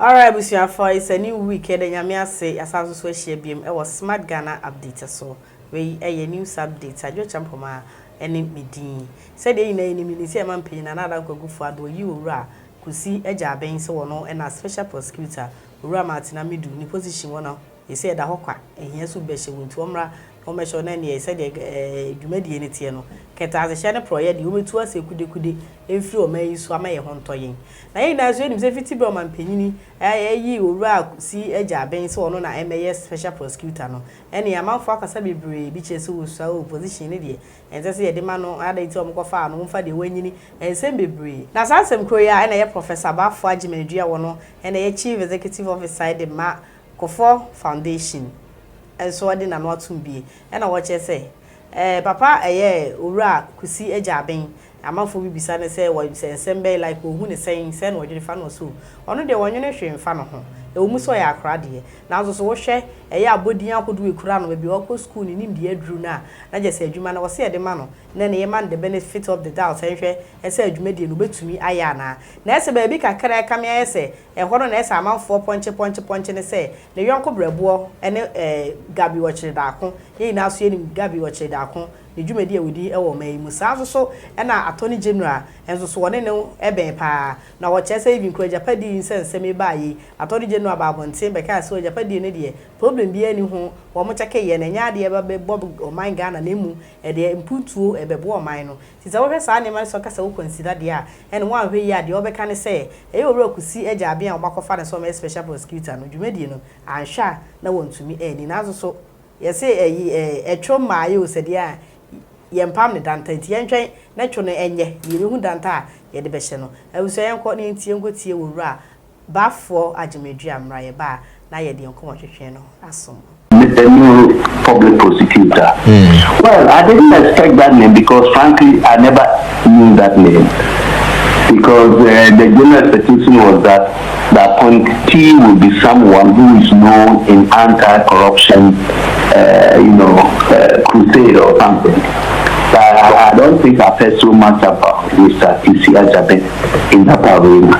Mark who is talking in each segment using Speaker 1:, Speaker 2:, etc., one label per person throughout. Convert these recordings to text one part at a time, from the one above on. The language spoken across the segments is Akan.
Speaker 1: Alright, busuafo, it's a new week. Nyame ase asaso so ahia biem. E was Smart Ghana update so. We a news update. Adwo champoma ene medin. Said dey na ene mi se man pin na nada Kufuor ado yi owura Kissi Agyebeng se wono na special prosecutor owura Martina Midu ni position wono. He said da hokwa ehia so be hye wontu omra o me sho na ne said dwumadi ene tie no. Keta ze hye ne proye de o metu ase kude emfiri o mai so amaye hontoyen. Na yin na so enim se fiti be o man panini yi owura Kissi Agyebeng se wono na MAS special prosecutor no. Ene amanfo akasa bebre bi chese wo so position ne de. Ense se ye de ma no ada nti o mkofa no mfa de wanyini ensem bebre. Na sansem kroya ene ye Professor Agyebeng wono ene ye chief executive officer de ma Kufuor Foundation so wadi na no atumbi e na wo che papa owura Kissi Agyebeng amanfo bibisa ne se wo nsem like ohu ne sen no wodwe fa no so ono de wonwene hwe mfa no ho ewumu so ya akra de na zo so wo hwe abodin akodo ekura no be wo school ni nim de aduru na je se adwuma na wo se de ma no na ne man the benefit of the doubt hwe se adwuma de no betumi aya na ese ba bi kakra ka me ese hono na ese amanfo ponche ne se ne yonko brebo ene Gabby Otchere-Darko ye na so ye ni Gabby Otchere-Darko ne dwumadi awudi e wo mai musa so na Attorney General enso so woni ne eben pa na wo chese even kro Japadi nsensem ba yi Attorney General ba bonten be ka so Japadi ne de problem bi ani ho wo mo cheke ye na nya de ba be bob oman Ghana na mu e de imputuo e be bo oman no ti za wo hwe sa ne man so kasa wo consider de a ene wo ahwe ya de wo be ka ne se e owura Kissi Agyebeng obakofa ne so me special prosecutor no dwumadi no anhwa na wontumi ni nazo so ye se etwo maaye o se de a yempam ne danta nti yentwen na two no enye yehu danta ye de be hye no awuso yenko ne ntie nkotie wura bafo Agyemeng amra ye ba na ye de yenko hwehwe no asom
Speaker 2: the new public prosecutor. Well, I didn't expect that name because frankly I never knew that name because the general expectation was that the appointee would be someone who is known in anti-corruption crusade or something. But I don't think I've heard so much about Mr. Kissi Agyebeng in that arena.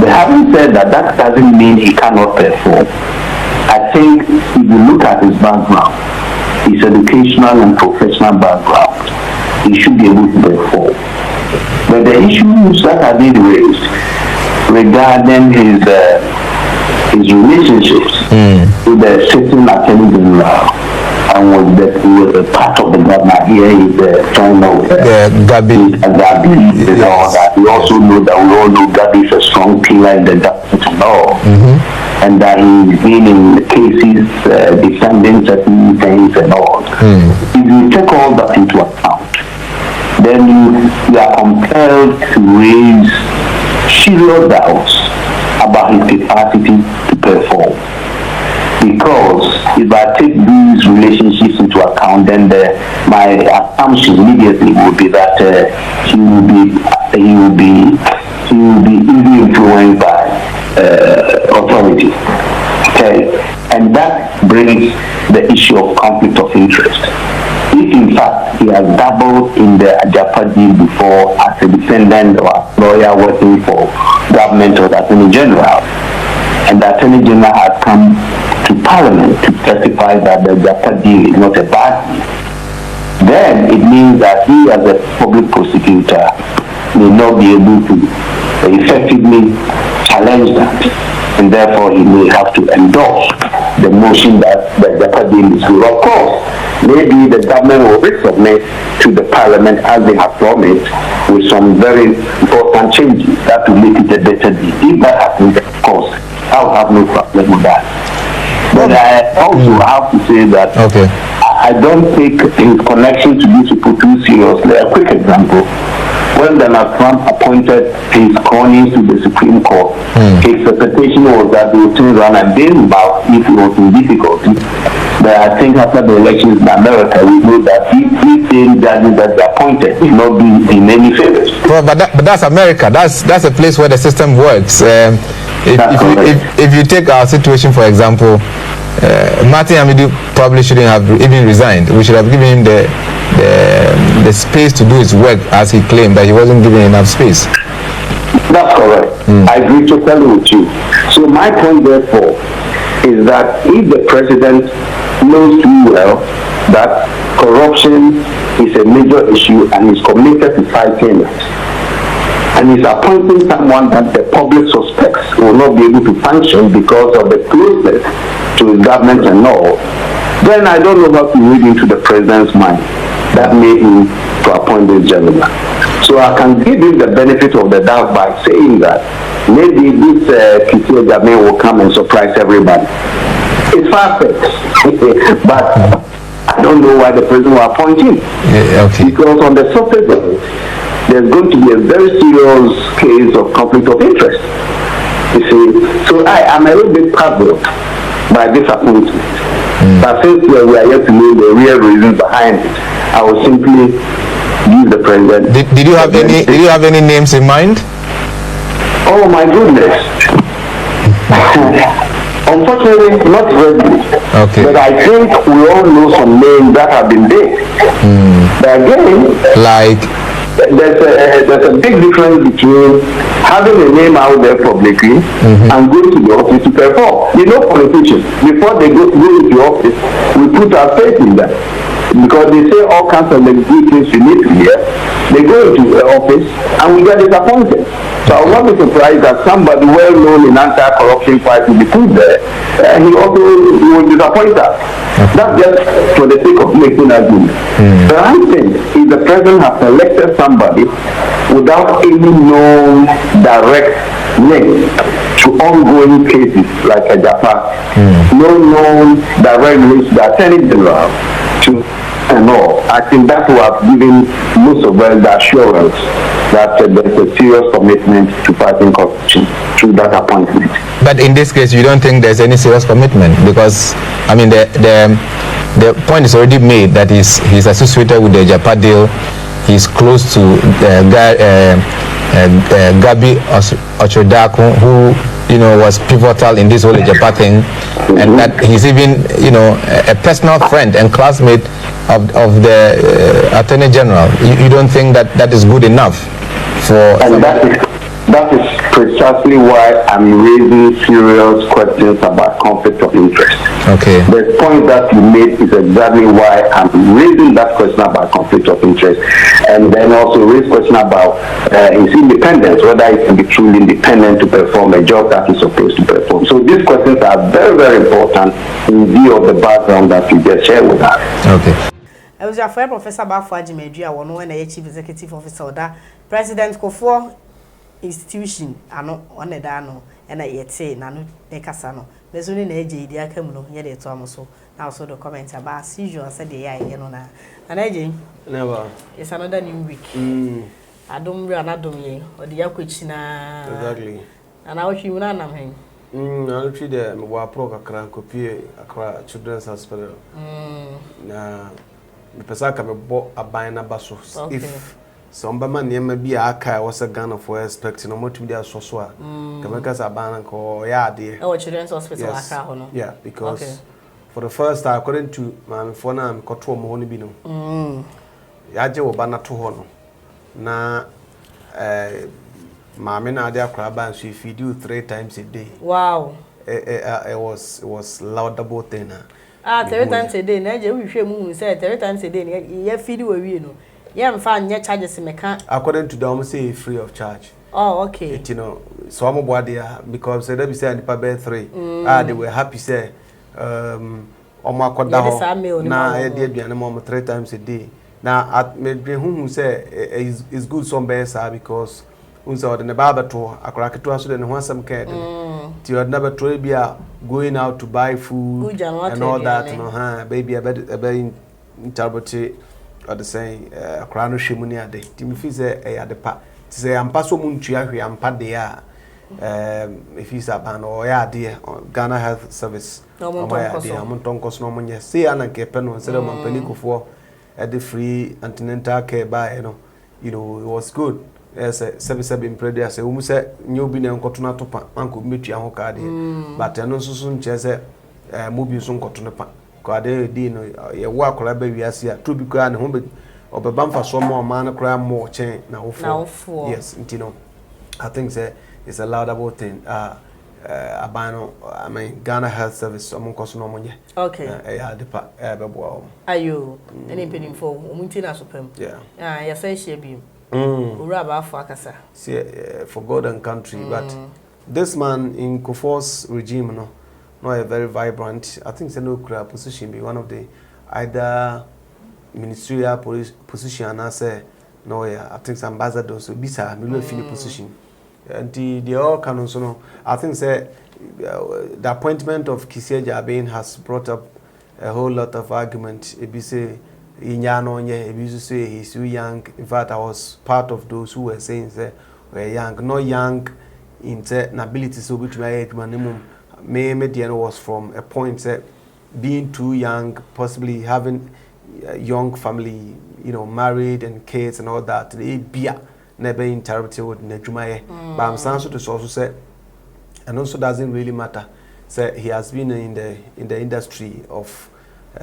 Speaker 2: But having said that, that doesn't mean he cannot perform. I think if you look at his background, his educational and professional background, he should be able to perform. But the issues that have been raised regarding his relationships with the sitting Attorney General and was a part of the government here is trying to
Speaker 3: Gabby.
Speaker 2: Yes. All that. We also know that we all know Gabby is a strong pillar in the government and all. And that he's been in cases defending certain things and all. If you take all that into account, then you are compelled to raise serious doubts about his capacity to perform. Because if I take these relationships into account, then my assumption immediately would be that he will be easily influenced by authority. Okay, and that brings the issue of conflict of interest. If in fact he has dabbled in the Agyebeng before as a defendant or a lawyer working for government or the Attorney General, and the Attorney General has come to Parliament to testify that the Agyebeng is not a bad thing, then it means that he as a public prosecutor may not be able to effectively challenge that. And therefore he may have to endorse the motion that the Agyebeng is good. Of course, maybe the government will resubmit to the Parliament as they have promised with some very important changes that will make it a better deal. If that happens, of course, I'll have no problem with that. But I also have to say that I don't take his connection to these people too seriously. A quick example. When Donald Trump appointed his cronies to the Supreme Court, his expectation was that they would turn around and bail him out if he was in difficulty. But I think after the elections in America, we know that these same judges that they appointed will not be in any favors.
Speaker 3: Well, but that's America. That's a place where the system works. If you take our situation, for example, Martin Amidu probably shouldn't have even resigned. We should have given him the space to do his work, as he claimed that he wasn't given enough space.
Speaker 2: That's correct. I agree totally with you. So my point, therefore, is that if the president knows too well that corruption is a major issue and is committed to fighting it, and is appointing someone that the public suspects will not be able to function because of the closeness to his government and all, then I don't know how to read into the president's mind that made him to appoint this gentleman. So I can give him the benefit of the doubt by saying that maybe this Kissi Agyebeng will come and surprise everybody. It's far-fetched, but I don't know why the president will appoint him.
Speaker 3: Yeah, okay.
Speaker 2: Because on the surface of it, there's going to be a very serious case of conflict of interest. You see, so I am a little bit puzzled by this appointment. But since we are yet to know the real reason behind it, I will simply give the president.
Speaker 3: Did you have any? Did you have any names in mind?
Speaker 2: Oh my goodness! Unfortunately, not really.
Speaker 3: Okay.
Speaker 2: But I think we all know some names that have been there. But again,
Speaker 3: like
Speaker 2: there's a big difference between having a name out there publicly and going to the office to perform. You know, politicians, before they go into the office, we put our faith in them. Because they say all kinds of good things we need to hear. They go into the office and we get disappointed. So I will not be surprised that somebody well known in anti-corruption fight will be put there. He also will disappoint us. That's just for the sake of making argument. The right thing is the president has selected somebody without any known direct link to ongoing cases like Agyebeng. No known direct links to the Attorney General to and all. I think that will have given most of us the assurance that there's a serious commitment to fighting corruption through that appointment.
Speaker 3: But in this case, you don't think there's any serious commitment because, I mean, the point is already made that he's associated with the Japan deal. He's close to Gabby Otchere-Darko, who was pivotal in this whole Japan thing, and that he's even a personal friend and classmate of the Attorney General. You don't think that is good enough for?
Speaker 2: And that is precisely why I'm raising serious questions about conflict of interest.
Speaker 3: Okay.
Speaker 2: The point that you made is exactly why I'm raising that question about conflict of interest, and then also raise question about his independence, whether he can be truly independent to perform a job that he's supposed to perform. So these questions are very, very important in view of the background that you just shared with us.
Speaker 3: Okay.
Speaker 1: I was your friend Professor Agyebeng, I was one Chief Executive Officer of that President Kufuor institution. I know on the dano and I yet say nano nekasano. There's only an AJ, the Akamuno, yet so now so the comments about seizure said the eye, and AJ. Never. It's another new week. Adom run Adom or the Yakuchina. Exactly. And I wish you none of him. I'll treat them while Proca copy a children's hospital. Now, the Pesaka bought a buying a basso. If some man may be a car was a gun for expecting a multimedia source. Cameras are banning or dear. Oh, children's hospital. Yeah, because for the first time, according to my phone, I'm control Mohonibino. Yaja will ban to honor. Now, Mamma Nadia crab and she feed you 3 times a day. Wow. It was laudable thing. 3 times a day. Naja, we share moon said 3 times a day. You feed you away, yeah, find your charges in mechanic. According to them, say free of charge. Oh, okay. It, so I'm about there because they said the 3. They were happy, say, on my quadra. Now, I did be an 3 times a day. Now, at me, whom say is good some better because who's out in the barber tour, a crack to us and want some care. You had never tried be going out to buy food and all that, baby, a better interpret. Or the same, a crown of shimony a day. Timothy at the part. Say, I'm Paso Munchiaki, I'm Padia. If he's a ban or dear, Ghana Health Service. No more idea. I'm on Tonkos no money. See, Anna Capen and said, I'm Penico for at the free antenatal care by, it was good. As a service have been prayed, I say, who said, you been on Cotuna to Uncle Mitri and Hokadi. But I know soon, Chese, Mobius on Cotuna. Ade dino ye wa kola ba wiase a to bi kra ne ho be obeba mfa so mo man kra mo chen na wo fo yes ntino I think say
Speaker 4: it's a laudable thing. Abano, I mean, Ghana Health Service, among Kosonomonia.
Speaker 1: Okay.
Speaker 4: Yeah, the part,
Speaker 1: Are you any penny for Muntina Supem?
Speaker 4: Yeah.
Speaker 1: You say she be. Uraba Fakasa.
Speaker 4: See, for God and country, but this man in Kufuor's regime, no, a very vibrant. I think it's a no position, be one of the either ministerial position, I say, no, yeah, I think it's ambassador, so bisa, no, position. And the all can also know. I think say the appointment of Kissi Agyebeng has brought up a whole lot of argument. If you say if you say he's too young. In fact, I was part of those who were saying say we're young, not young in ability. So which my age minimum median was from a point say being too young, possibly having a young family, married and kids and all that. Never interrupted with Nejumaye. But I'm saying to also say, and also doesn't really matter. Say he has been in the industry of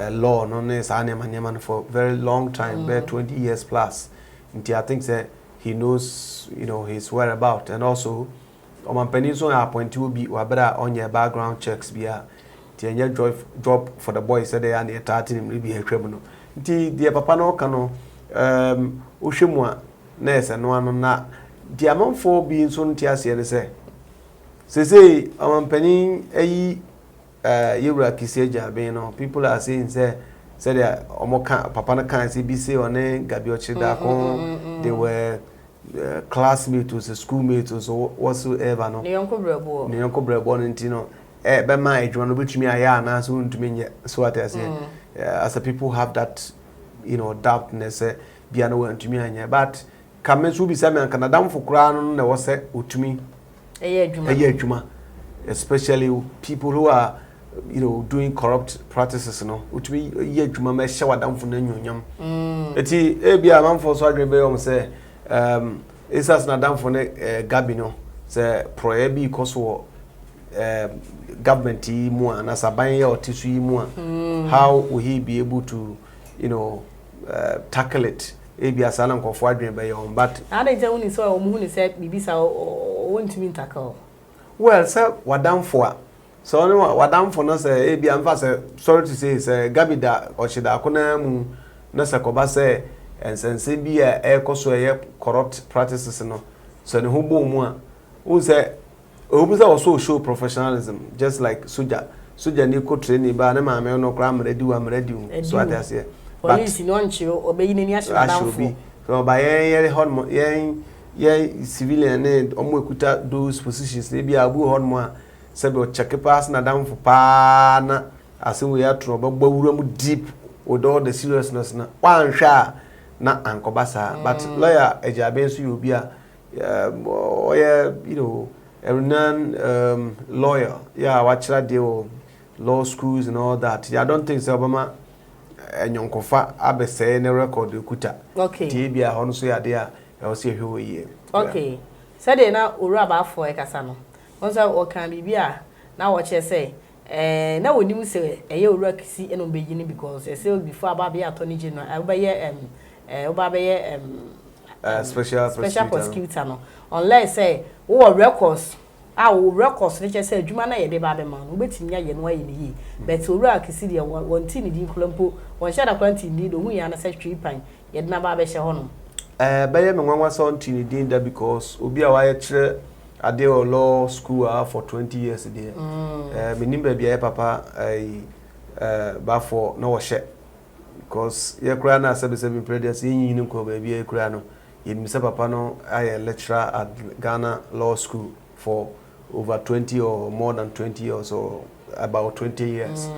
Speaker 4: law, known as Anyaman for a very long time, about 20 years plus. Until I think that he knows, his whereabouts, and also, on Peninsula Appointee will be better on your background checks. Be a drop for the boys. Say they are near 13 will be a criminal. Until papa no cano, Ushimwa. Nurse and one na the amount for being so tiasi and say penny Yura Kissi Agyebeng, people are saying say they papa na can say be say on Gabby Otchere-Darko, they were classmates or schoolmates or whatsoever no Nyonko Brebo Nintino be my one which me I na soon to me so what I say as a people have that doubtness be no to me but Kamen will be some and Canada for crown, there was a utumi, especially people who are, doing corrupt practices, utumi, ye juma me shower down for Nanyam. Eti, be a man for Agyebeng say, it's as not down for Gabby, no, say, proebi Koso government more and as a buyer or tissue more. How will he be able to, tackle it? Ebi asana nkofo adwen on but
Speaker 1: I don't tell you so who said bibisa want to tackle.
Speaker 4: Well, sir, wadam for so no wadam for no say ebi amfa say sorry to say say Gabby da Otchere-Darko na mu na say koba say ensense bi e koso e corrupt practices no so ne ho bo mu a who say obi say also show professionalism just like soldier ni ko train ba na ma me no kra amredi so atase
Speaker 1: police no nchiro obeyi ni ashodanfo
Speaker 4: so by civilian and ekuta those positions they be abu honmo a sebe check pass na damfo pa na asen we atro bagba mu deep with all the seriousness na wan hwa na ankobasa but lawyer Agyebeng so you be a a renowned lawyer wachira deal law schools and all that. I don't think so Obama Nyonkofa abese ne record kuta.
Speaker 1: Okay.
Speaker 4: Tibia hono so ya dia e o se hwe ye.
Speaker 1: Okay. Said they na uraba afo e kasa no. Once o kan bibia na wo che say na wonim se eye ura Kissi eno begini because e say before aba attorney general
Speaker 4: special
Speaker 1: prosecutor no. Unless say wo records records ne say adwuma na ye de ba be man wo betimi ya ye no aye ni but owura Kissi de won ti ni di klampo won shada kwanti ni do hu ya na say twi pan ye de na ba be she ho no
Speaker 4: be ye me nwanwa so nti ni din da because obi a wa ye kire ade o law school for 20 years there me nimba bia ye papa ba for no wo she because ye kura na 77 previous yin yin ko ba bia ye kura no ye mi se papa no aye lecturer at Ghana Law School for over 20 or more than 20 years or about 20 years.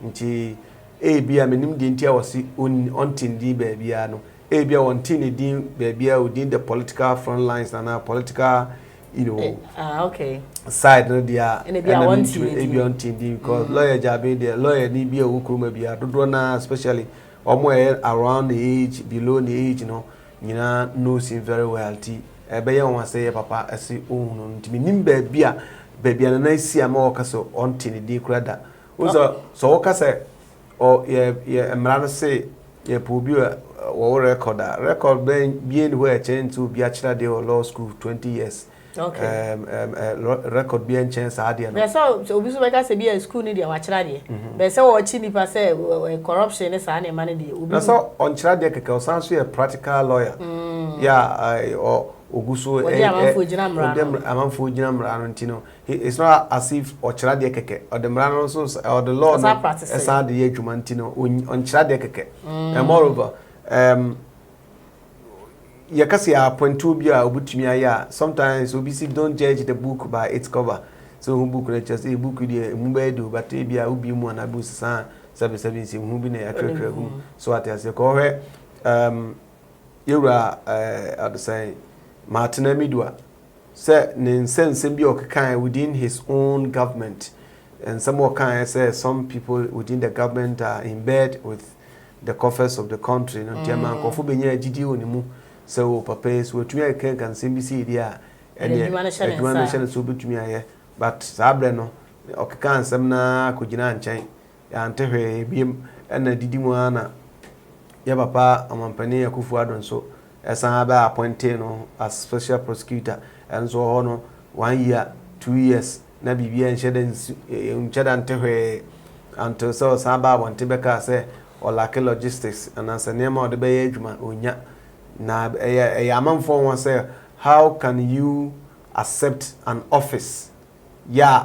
Speaker 4: Nti bia menim di ntia wasi ontindi ba bia no bia ontini din ba bia within the political front lines na political
Speaker 1: okay
Speaker 4: side no dia
Speaker 1: and bia
Speaker 4: ontindi because lawyer Agyebeng there lawyer ni bia wukruma bia dodo na especially omo around the age below the age nyina knows him very well ti ebe won say papa ese ohunu ntimi nimba bia na isi ama okaso ontini di krada so okase o ye emra say ye pobi wo record ben bien where change to bia chira de law school 20 years record be and chance idea.
Speaker 1: Yes, so we so make be a school need your watch radio. But so watch nipa say corruption is any money.
Speaker 4: That's all on Chiradi Keke sounds a practical lawyer. Yeah, or Oguso Amanfu Jinam Ranantino. It's not as if Otchere-Darko Keke or the Mranos or the law as the Jumantino on Otchere-Darko Keke. And moreover, Yakasi Appointee bia obutumi ya sometimes obisi don't judge the book by its cover. So who book just a book with mubedu but bia ubi mu na bu sa 77 hu bi na akrekre hu. So at as ko he yura at the say Martin Amidua say nin sense bi okkan within his own government, and some more kind say some people within the government are in bed with the coffers of the country no German Kofi benya gidi onimu. So papa so tumi can CBC dia and the so betumi aye but sabre no okeka ansem na kugina nchen ya ntehwe biem na didi mu ana ya papa amampani ya Kufuor Adom so esan ba appointee no as special prosecutor and so hono 1 year 2 years na bibia ncheda ntehwe until so samba wonte beka say or like logistics and as nema de be adwuma onya na amanfo won say how can you accept an office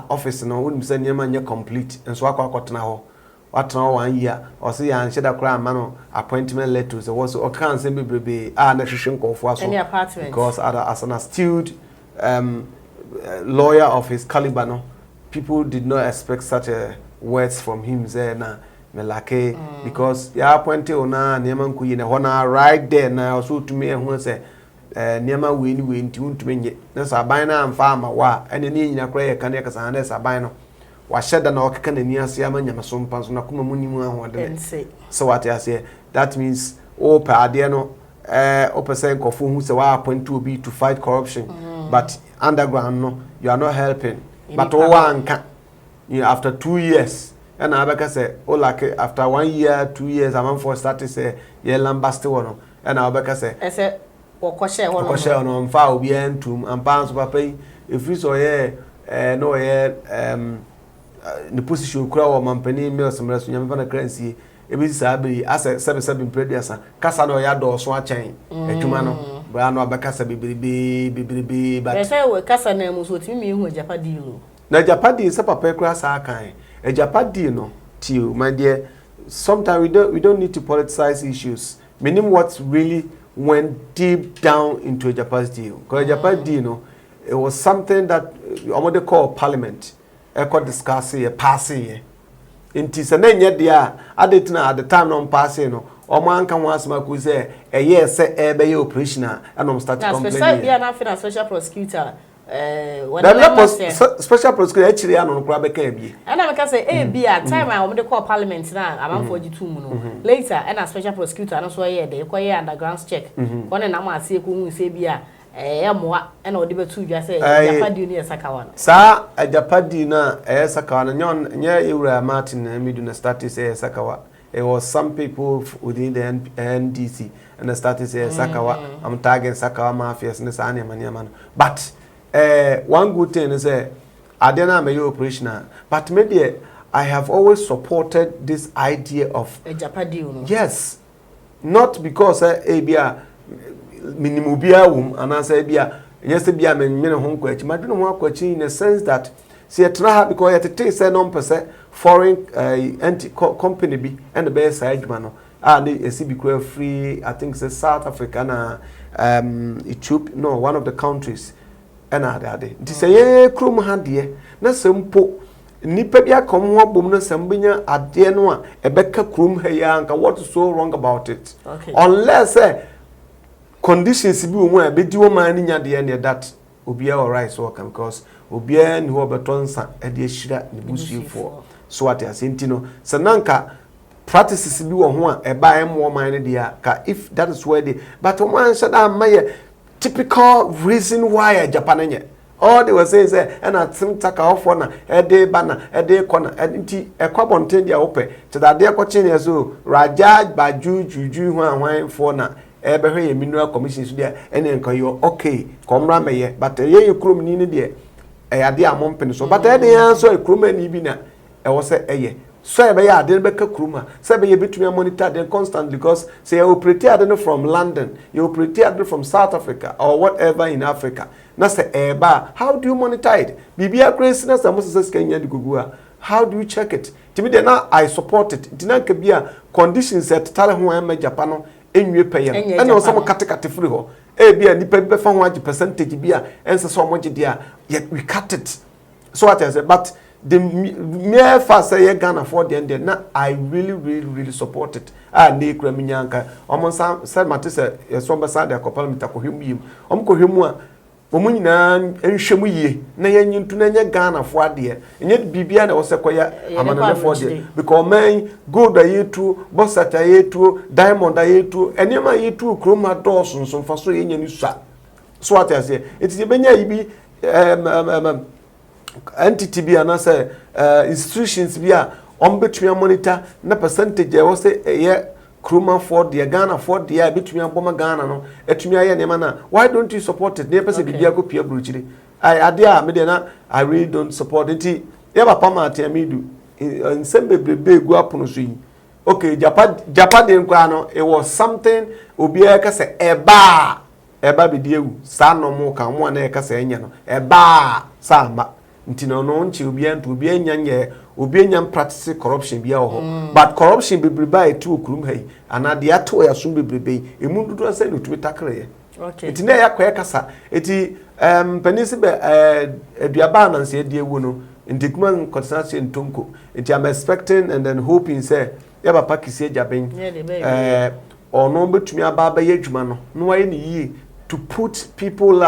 Speaker 4: office no won say nema nya complete enso akotena ho watena 1 year or say ya nsheda kra ma no appointment letter so was o kan say bebrebe na hwehwe nkofo aso because as an astute lawyer of his caliber no people did not expect such words from him say na melake because ya appointee ona niam nkuyi na hona right there na so tumi ehun say niam we nti untumi nye na saban na amfa ama wa ene ni nyina kra ye kan ye kasa na saban no wa sheda na okeka na ni ase ama nyama so mpa so na kuma munimu ahode so what I say that means o pa ade no o person kofu hu say wa appointee obi to fight corruption but underground no you are not helping but o wa anka after 2 years and Abeka say, oh, like after 1 year, 2 years, I'm for started say, yeah, lambaste one. And Abeka say, I said, or Kosher on fire, be end to and pounds of pay. If we saw no, the position crow or mampany mills and rest, you're going to currency. It is Sabi, as a 7 previous, Cassano Yado, Swan chain, a Tumano, Brano Abacasa, be, but I say, well, Cassano was what you mean with Japadi. Now, Japadi is a paper class archive. A Japadi no till my dear sometimes we don't need to politicize issues meaning what really went deep down into a Japadi because a Japadi no it was something that what they call parliament could discuss a passing inti se na nye dia adetina at the time no passing no o man kan was ma ku say a year say e be operational and no start complaining na special na finance special prosecutor special prosecutor actually no kura be kan bi and I can say at time I we call parliament na am for 42 mu no later and a special prosecutor no so here dey ko here underground check one na ma ase ko hu say bia moa and o de betu dwa say Japadi ni esakawa no sa Japadi na esakawa no nya Ewura Martin na midu na started say esakawa. It was some people within the NDC and the started say esakawa I'm tagging Sakawa mafias ne sa man but one good thing is I didn't make you operational, but maybe I have always supported this idea of a Japadi. Yes, not because Abia minimubia and I say Bia, yes, Bia men home question, but I don't want question in the sense that see because it takes a non-percent foreign anti company be and the best side man. And the CB free, I think it's South Africa and Ethiopia, no, one of the countries. Ade nti say krom ha de na sempo nipa bia kom ho bom no sambenya ade no a ebeka krom ha ya nka what is so wrong about it unless conditions bi wo mu a bedi wo man nya de ne that obia all right so come because obia ni ho betonsa ade ahira ne busuifo so what as intino sananka practices bi wo ho a eba em wo man ne dia ka if that is where they but one shada maye typical reason why a Japan all they were saying say and at some taka off na e dey bana e dey corner nti e kwabonten dia ope to that dey kwachin so rajaj baju juju hwan for na be mineral commission so there ene nko yo okay komra meye but ye krom ni ne de ade amompene so but ade yan so kroma ni bi na wo se eye so be ya ade be ka kroma so be ye betumi monitor them constantly because say you operate ade from London, you operate ade from South Africa or whatever in Africa. Na say eba, how do you monitor it? Bibia craziness na Moses Kenya di gugua. How do you check it? Timi de na I support it. Tina ke bia conditions set tale ho em Japan no enwie payem. E na so mo katekate free ho. E bia nipa be fa ho agi percentage bia ense so mo gide a yet we cut it. So what I say but the mere fast say Ghana for the end na I really support it. Ah ne kura minyanka. Omo say matese so be sa de akopal mitakohwem yim. Omo kohwemu a omunyina enhwemu yie na yanyintu na nya Ghana fo ade enye bibia na wo sekoya amanane fo de because man gold ayetu bosata ayetu diamond ayetu enema ayetu kroma dos nso fa so yenya ni so what I say it is benya yibi entity bia na say institutions bia ombetumi monitor na percentage wo say ye Kruma for the Ghana for the between Boma Ghana no etumi aye ne na why don't you support it? Never say bibia go pia bruchiri I me I really don't support it. Ye papa ma tia me do nsembe brebe gu apono so yi okay Japan de nkwa no it was something obia ka say eba be die wu sa no mo ka mo na ka say enya no eba sa ma ntino no nchi obia nto obia nyanye obi nyam practice corruption bia ho but corruption bebreba etu okurum hai ana de ato ya sum bebrebe emu dudu asa no tumi takre
Speaker 1: okay
Speaker 4: eti na ya kwa kasa eti penisi be aduaba na nse de ewu no ntikuma concentration ntonko eti I'm expecting and then hoping say ya papa Kissi Agyebeng ono betumi aba ba ye adwuma no waye ni yi to put people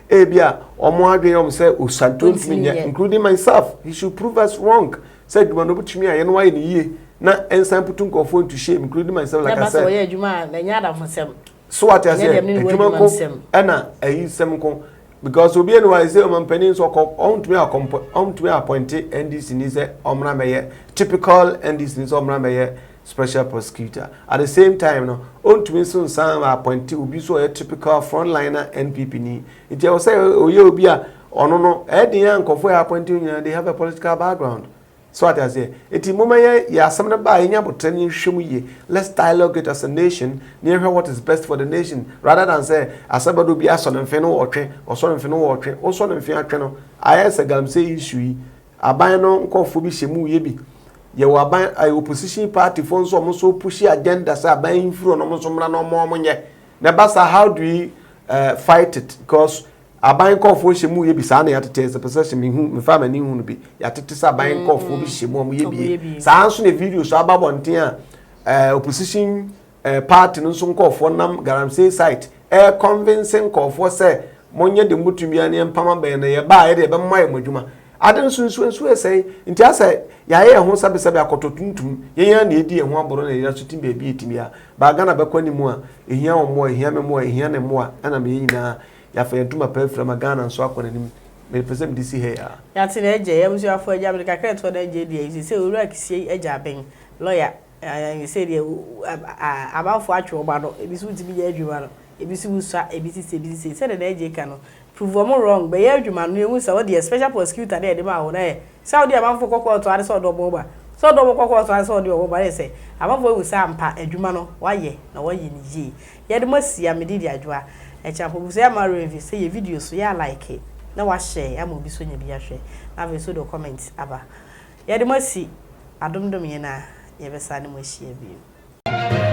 Speaker 4: ebia omo adwen say osantonti including myself he should prove us wrong. Said one over to me, I know in ye, not and some putting phone to shame, including myself, like I said. So what I say, Anna, I use some because we be wise, pennies or on to me appointed, and this is Omra Mayer, typical, and this is Omra Mayer, special prosecutor. At the same time, no, on to me soon, some appointee will be so a typical frontliner NPP. It will say, oh, you'll be a or no, Eddie and Kofi appointing, they have a political background. So what I say, eti mumaya ya samna ba enya botani hwemu let's dialogue it as a nation near what is best for the nation rather than say asabado bi asonmfe no otwe osonmfe no otwe osonmfe atwe no ayesa gam say issue aban no nkofo bi hyemu ye bi ye wo aban opposition party for so so push agenda say aban infro no so mra no mo nye na basa how do we fight it because aban kofo hyemu ye bi sa na yatete se perception me hu me fa mani hu no bi yatete sa aban kofo bi hyemu am ye bi sa anso na video so ababonten a opposition party no so kofo nam garamsey site convincing kofo say monye de mutumi an empama be na ye ba ye de be mai madwuma adan sunsu say nti asa ya ye ho sabe akototuntum ye yan na edi ho aboro na ye sutim be bi etimi a ba Ghana be kwani mu a ehia omo ehia me mo ehia ne mo a ana me nyina ya fa yentuma pa fra Ghana nso akona nim me pese me disi he ya ya
Speaker 1: ti na eje ya musu afọ Agyebeng ka kret for na eje die say owura Kissi Agyebeng lawyer you say the about for atwe oba no ebi su timi ya adwuma no ebi su usa ebi si say na eje ka no prove am wrong be ya adwuma no ewu say what the special prosecutor dey ma ho na Saudi amanfo kokko to ade so do bo ba so do bo kokko to ade so do bo ba say amanfo ewu say ampa adwuma no waye na waye ni ji ye de masia me di adwa echapo say am review say your video so ya like it na wa share am obi so nya bi ya hwe na ve so do comment aba ye de masi Adom ye na ye be sa ne mo hie bi